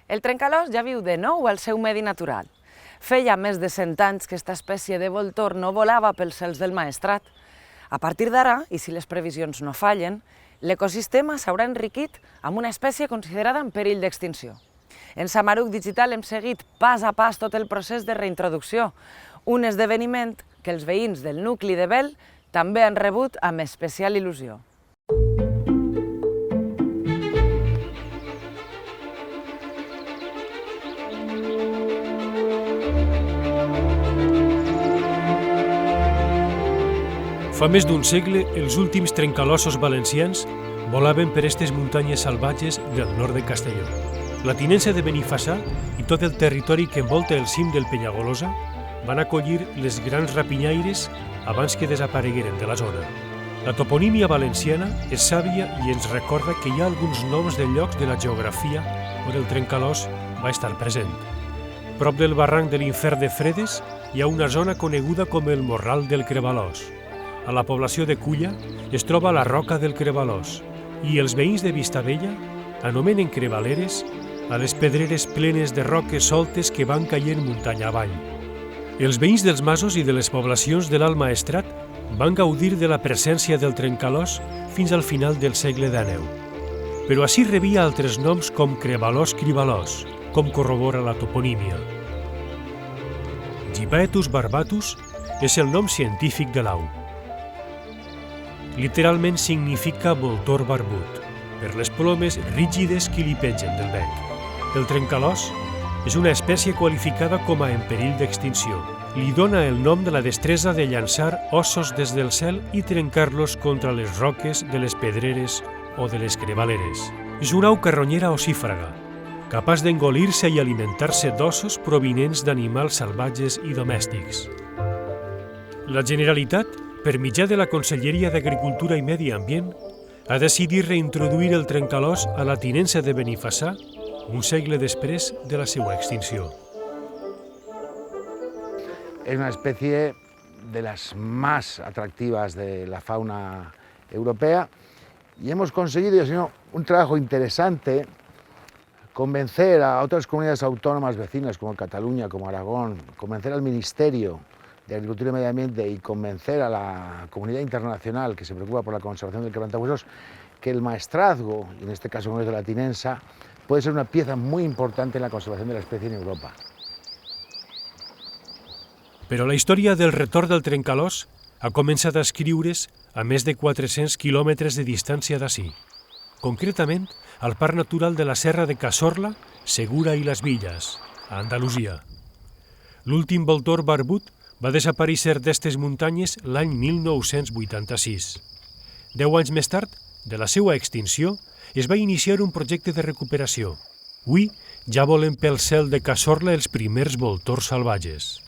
El trencalòs ja viu de nou al seu medi natural. Feia més de 100 anys que aquesta espècie de voltor no volava pels cels del Maestrat. A partir d'ara, i si les previsions no fallen, l'ecosistema s'haurà enriquit amb una espècie considerada en perill d'extinció. En Samaruc Digital hem seguit pas a pas tot el procés de reintroducció, un esdeveniment que els veïns del nucli de Bel també han rebut amb especial il·lusió. Fa més d'un segle, els últims trencalossos valencians volaven per aquestes muntanyes salvatges del nord de Castelló. La tinença de Benifassà i tot el territori que envolta el cim del Penyagolosa van acollir les grans rapinyaires abans que desaparegueren de la zona. La toponímia valenciana és sàvia i ens recorda que hi ha alguns noms de llocs de la geografia on el trencalòs va estar present. Prop del barranc de l'Infern de Fredes hi ha una zona coneguda com el Morral del Crebalòs. A la població de Culla es troba la Roca del Crebalòs i els veïns de Vistabella anomenen crevaleres a les pedreres plenes de roques soltes que van caient muntanya avall. Els veïns dels masos i de les poblacions de l'Alt Maestrat van gaudir de la presència del trencalòs fins al final del segle XIX. Però així rebia altres noms com Crebalòs-Cribalòs, com corrobora la toponímia. Gypaetus barbatus és el nom científic de l'au. Literalment significa voltor barbut, per les plomes rígides que li pengen del bec. El trencalòs és una espècie qualificada com a en perill d'extinció. Li dona el nom de la destresa de llançar ossos des del cel i trencar-los contra les roques de les pedreres o de les crevaleres. És una au carronyera ossífraga, capaç d'engolir-se i alimentar-se d'ossos provinents d'animals salvatges i domèstics. La Generalitat, per mitjà de la Conselleria d'Agricultura i Medi Ambient, ha decidit reintroduir el trencalòs a la tinença de Benifassà un segle després de la seva extinció. Es una especie de las más atractivas de la fauna europea y hemos conseguido, un trabajo interesante, convencer a otras comunidades autónomas vecinas como Cataluña, como Aragón, convencer al Ministerio de Agricultura y Medio Ambiente y convencer a la comunidad internacional que se preocupa por la conservación del quebrantahuesos que el maestrazgo, y en este caso como es de la tinença, puede ser una pieza muy importante en la conservación de la especie en Europa. Però la història del retorn del trencalòs ha començat a escriure's a més de 400 quilòmetres de distància d'ací. Concretament, al Parc Natural de la Serra de Cazorla, Segura i les Villas, a Andalusia. L'últim voltor barbut va desaparèixer d'estes muntanyes l'any 1986. 10 anys més tard, de la seva extinció, es va iniciar un projecte de recuperació. Avui ja volen pel cel de Cazorla els primers voltors salvatges.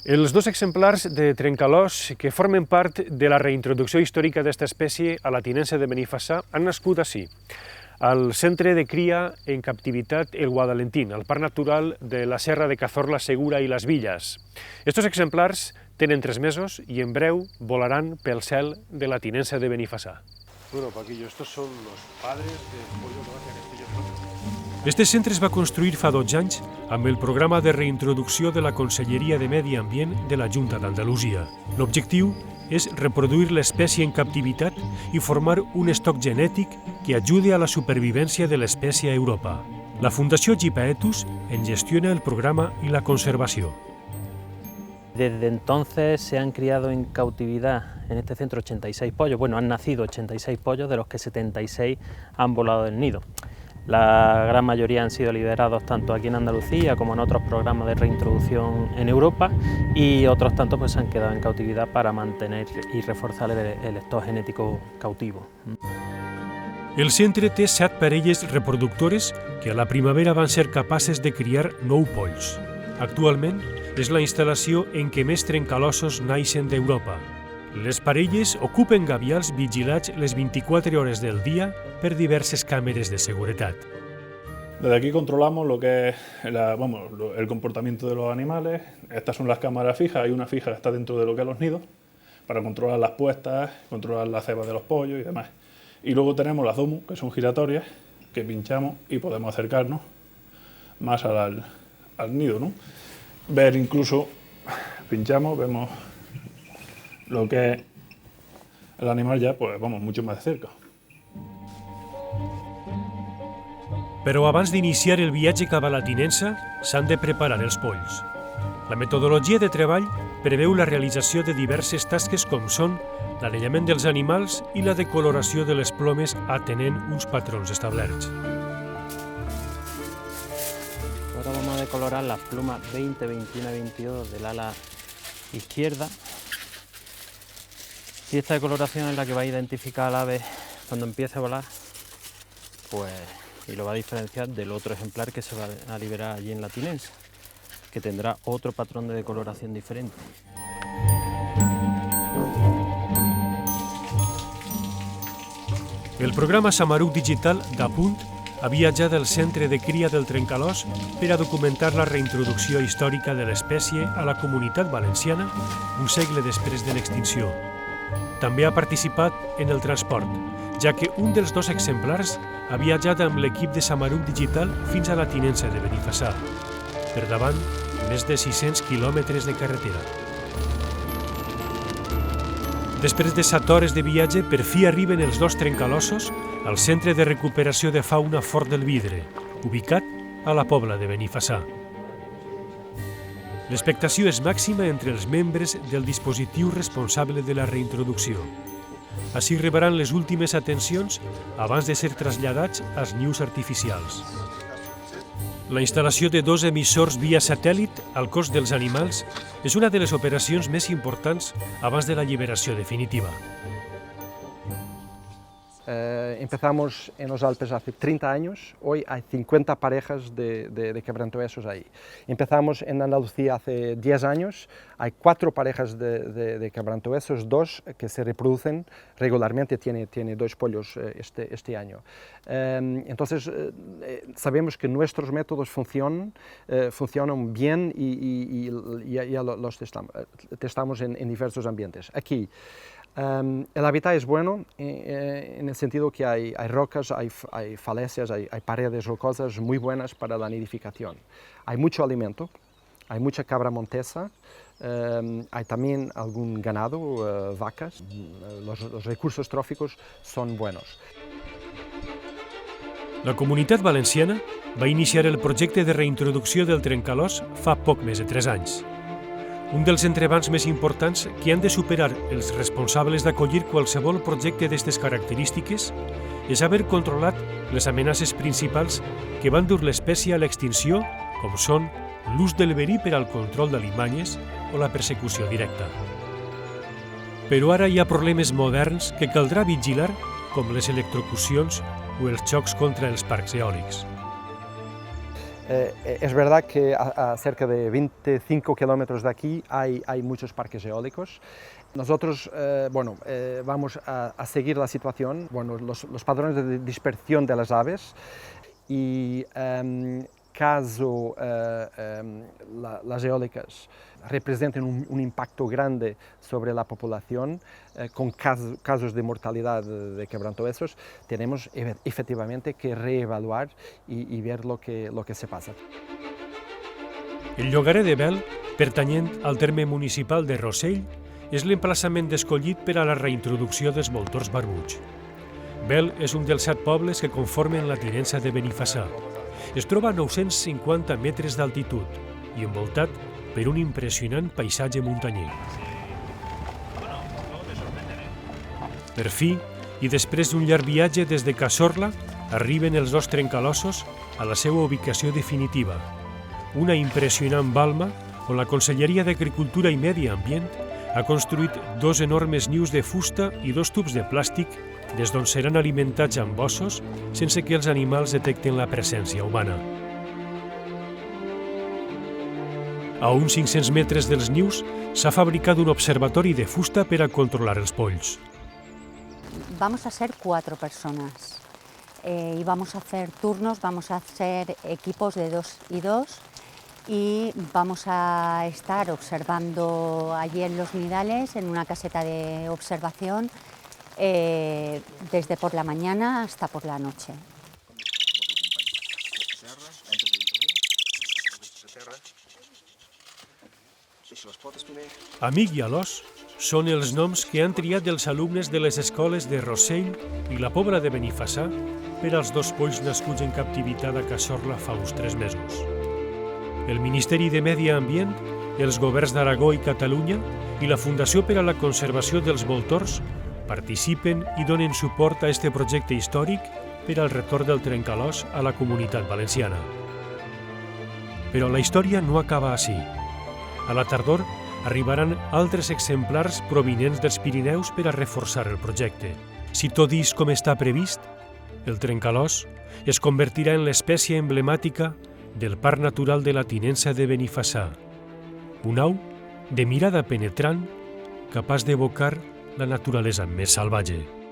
Els dos exemplars de trencalòs que formen part de la reintroducció històrica d'esta espècie a la tinença de Benifassà han nascut ací, al centre de cria en captivitat El Guadalentín, al Parc Natural de la Serra de Cazorla, Segura i les Villas. Estos exemplars tenen 3 mesos i en breu volaran pel cel de la tinença de Benifassà. Bueno, Paquillo, estos son los padres del pollo que va hacia Castillo. Este centre es va construir fa 12 anys amb el programa de reintroducció de la Conselleria de Medi Ambient de la Junta d'Andalusia. L'objectiu és reproduir l'espècie en captivitat i formar un estoc genètic que ajude a la supervivència de l'espècie a Europa. La Fundació Gypaetus en gestiona el programa i la conservació. Desde entonces se han criado en cautividad en este centro 86 pollos. Bueno, han nacido 86 pollos, de los que 76 han volado del nido. La gran mayoría han sido liberados tanto aquí en Andalucía como en otros programas de reintroducción en Europa, y otros tantos pues han quedado en cautividad para mantener y reforzar el stock genético cautivo. El centre té 7 parelles reproductores que a la primavera van ser capaces de criar 9 polls. Actualment és la instal·lació en què més trencalossos naixen d'Europa. Les parelles ocupen gavials vigilats les 24 hores del día per diverses càmeres de seguretat. Desde aquí controlamos lo que es el comportamiento de los animales. Estas son las cámaras fijas, hay una fija que está dentro de lo que es los nidos, para controlar las puestas, controlar la ceba de los pollos y demás. Y luego tenemos las domus, que son giratorias, que pinchamos y podemos acercarnos más al nido, ¿no? Ver incluso, pinchamos, vemos lo que es el animal ya, pues vamos, mucho más de cerca. Però abans d'iniciar el viatge cap a la tinença, s'han de preparar els polls. La metodologia de treball preveu la realització de diverses tasques com són l'anellament dels animals i la decoloració de les plomes atenent uns patrons establerts. Ahora vamos a decolorar las plumas 20, 21 y 22 del ala izquierda. Y esta decoloración es la que va a identificar al ave cuando empiece a volar, pues, y lo va a diferenciar del otro ejemplar que se va a liberar allí en la tinença, que tendrá otro patrón de decoloración diferente. El programa Samaruc Digital d'Apunt ha viatjat al centre de cria del trencalòs per a documentar la reintroducció històrica de l'espècie a la comunitat valenciana un segle després de l'extinció. També ha participat en el transport, ja que un dels dos exemplars ha viatjat amb l'equip de Samaruc Digital fins a la tinença de Benifassà, per davant més de 600 quilòmetres de carretera. Després de 7 hores de viatge, per fi arriben els dos trencalossos al Centre de Recuperació de Fauna Fort del Vidre, ubicat a la Pobla de Benifassà. L'expectació és màxima entre els membres del dispositiu responsable de la reintroducció. Així rebran les últimes atencions abans de ser traslladats als nius artificials. La instal·lació de 2 emissors via satèl·lit al cos dels animals és una de les operacions més importants abans de la lliberació definitiva. Empezamos en los Alpes hace 30 años, hoy hay 50 parejas de quebrantohuesos ahí. Empezamos en Andalucía hace 10 años, hay 4 parejas de quebrantohuesos, 2 que se reproducen regularmente, tiene 2 pollos este año. Entonces sabemos que nuestros métodos funcionan bien y ya los testamos en diversos ambientes. Aquí el hábitat es bueno en el sentido que hay rocas, hay falencias, hay paredes rocosas muy buenas para la nidificación. Hay mucho alimento, hay mucha cabra montesa, hay también algún ganado, vacas. Los recursos tróficos son buenos. La Comunitat Valenciana va iniciar el projecte de reintroducció del trencalòs fa poc més de 3 anys. Un dels entrebancs més importants que han de superar els responsables d'acollir qualsevol projecte d'aquestes característiques és haver controlat les amenaces principals que van dur l'espècie a l'extinció, com són l'ús del verí per al control d'alimanyes o la persecució directa. Però ara hi ha problemes moderns que caldrà vigilar, com les electrocucions o els xocs contra els parcs eòlics. Es verdad que a cerca de 25 kilómetros de aquí hay muchos parques eólicos. Nosotros vamos a seguir la situación, los patrones de dispersión de las aves y caso las eólicas representen un impacto grande sobre la población, con casos de mortalidad de quebrantohuesos, tenemos efectivamente que reevaluar y ver lo que se pasa. El llogarer de Bel, pertanyent al terme municipal de Rossell, és l'emplaçament escollit per a la reintroducció dels voltors barbuts. Bel és un dels 7 pobles que conformen la tinença de Benifassà. Es troba a 950 metres d'altitud i envoltat per un impressionant paisatge muntanyer. Per fi, i després d'un llarg viatge des de Cazorla, arriben els dos trencalossos a la seva ubicació definitiva, una impressionant balma on la Conselleria d'Agricultura i Medi Ambient ha construït 2 enormes nius de fusta i 2 tubs de plàstic des d'on seran alimentats amb ossos sense que els animals detecten la presència humana. A uns 500 metres dels nius s'ha fabricat un observatori de fusta per a controlar els polls. Vamos a ser 4 personas y vamos a hacer turnos, vamos a hacer equipos de 2 y 2 y vamos a estar observando allí en los nidales en una caseta de observación desde por la mañana hasta por la noche. Amic i Alòs són els noms que han triat els alumnes de les escoles de Rossell i la Pobla de Benifassà per als 2 polls nascuts en captivitat a Cazorla fa uns 3 mesos. El Ministeri de Medi Ambient, els governs d'Aragó i Catalunya i la Fundació per a la Conservació dels Voltors participen i donen suport a este projecte històric per al retorn del trencalòs a la Comunitat Valenciana. Però la història no acaba ací. A la tardor arribaran altres exemplars provinents dels Pirineus per a reforçar el projecte. Si tot és com està previst, el trencalòs es convertirà en l'espècie emblemàtica del Parc Natural de la Tinença de Benifassà, un au de mirada penetrant capaç d'evocar la naturalesa més salvatge.